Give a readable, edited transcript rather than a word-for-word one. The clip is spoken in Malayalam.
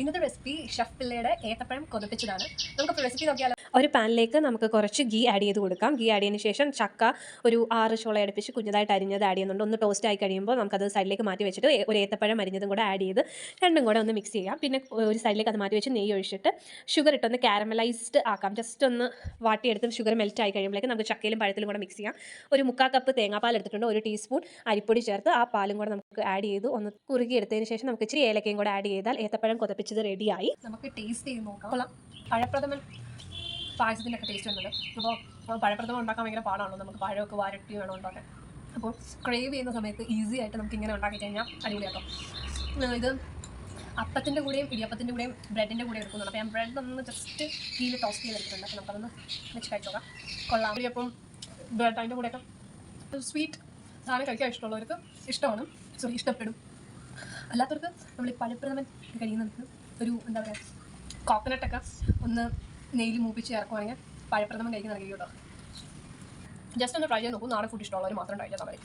ഇന്നത്തെ റെസിപ്പി ഷെഫ് പിള്ളയുടെ ഏത്തപ്പഴം കൊതിപ്പിച്ചതാണ്. നമുക്ക് റെസിപ്പി നോക്കിയാലോ. ഒരു പാനിലേക്ക് നമുക്ക് കുറച്ച് ഗീ ആഡ് ചെയ്ത് കൊടുക്കാം. ഗീ ആഡ് ചെയ്തതിന് ശേഷം ചക്ക ഒരു 6 ചുള അടുപ്പിച്ച് കുഞ്ഞതായിട്ട് അരിഞ്ഞത് ആഡ് ചെയ്യുന്നുണ്ട്. ഒന്ന് ടോസ്റ്റ് ആയി കഴിയുമ്പോൾ നമുക്കത് സൈഡിലേക്ക് മാറ്റി വെച്ചിട്ട് ഒരു ഏത്തപ്പഴം അരിഞ്ഞതും കൂടെ ആഡ് ചെയ്ത് രണ്ടും കൂടെ ഒന്ന് മിക്സ് ചെയ്യാം. പിന്നെ ഒരു സൈഡിലേക്ക് അത് മാറ്റി വെച്ച് നെയ്യ് ഒഴിച്ചിട്ട് ഷുഗർ ഇട്ടൊന്ന് കാരമലൈസ്ഡ് ആക്കാം. ജസ്റ്റ് ഒന്ന് വാട്ടിയെടുത്ത് ഷുഗർ മെൽറ്റ് ആയി കഴിയുമ്പോഴേക്കും നമുക്ക് ചക്കയിലും പഴത്തിലും കൂടെ മിക്സ് ചെയ്യാം. ഒരു 3/4 കപ്പ് തേങ്ങാപ്പാൽ എടുത്തിട്ടുണ്ട്. 1 ടീസ്പൂൺ അരിപ്പൊടി ചേർത്ത് ആ പാലും കൂടെ നമുക്ക് ആഡ് ചെയ്ത് ഒന്ന് കുറുകി എടുത്തതിന് ശേഷം നമുക്ക് ഇച്ചിരി ഏലക്കയും കൂടെ ആഡ് ചെയ്താൽ ഏത്തപ്പഴം കൊതപ്പിച്ചത് റെഡിയായി. നമുക്ക് ടേസ്റ്റ് ചെയ്ത് നോക്കാം. കൊള്ളാം. പഴപ്രഥമൻ പായസത്തിനൊക്കെ ടേസ്റ്റ് വരുന്നുണ്ട്. അപ്പോൾ പഴപ്രഥമൻ ഉണ്ടാക്കാൻ ഭയങ്കര പാടാണല്ലോ. നമുക്ക് പഴമൊക്കെ വരട്ടി വേണം ഉണ്ടാക്കാൻ. അപ്പോൾ ക്രേവ് ചെയ്യുന്ന സമയത്ത് ഈസി ആയിട്ട് നമുക്ക് ഇങ്ങനെ ഉണ്ടാക്കി കഴിഞ്ഞാൽ അടിപൊളിയാക്കാം. ഇത് അപ്പത്തിൻ്റെ കൂടെയും ഇടിയപ്പത്തിൻ്റെ കൂടെയും ബ്രെഡിൻ്റെ കൂടെ എടുക്കുന്നുണ്ട്. അപ്പോൾ ഞാൻ ബ്രെഡ് ഒന്ന് ജസ്റ്റ് കീഴിൽ ടോസ്റ്റ് ചെയ്തെടുത്തിട്ടുണ്ട്. അപ്പോൾ നമുക്കതൊന്ന് വെച്ച് കഴിച്ച് നോക്കാം. കൊള്ളാം. ഇടിയപ്പം ബ്രെഡ് അതിൻ്റെ കൂടെയൊക്കെ സ്വീറ്റ് സാധനം കഴിക്കാൻ ഇഷ്ടമുള്ളവർക്ക് ഇഷ്ടപ്പെടും. അല്ലാത്തവർക്ക് നമ്മൾ ഈ പഴപ്രഥമൻ കഴിയുന്നവർക്ക് ഒരു എന്താ പറയുക, കോക്കനട്ടൊക്കെ ഒന്ന് നെയ്യിൽ മൂപ്പിച്ച് ചേർക്കുവാണെങ്കിൽ പഴപ്രഥമൻ കഴിക്കുന്ന നൽകി കേട്ടോ. ജസ്റ്റ് ഒന്ന് ട്രൈ ചെയ്ത് നോക്കും. നാടൻ ഫുഡ് ഇഷ്ടമുള്ളവർ മാത്രം ട്രൈ ചെയ്താൽ മതി.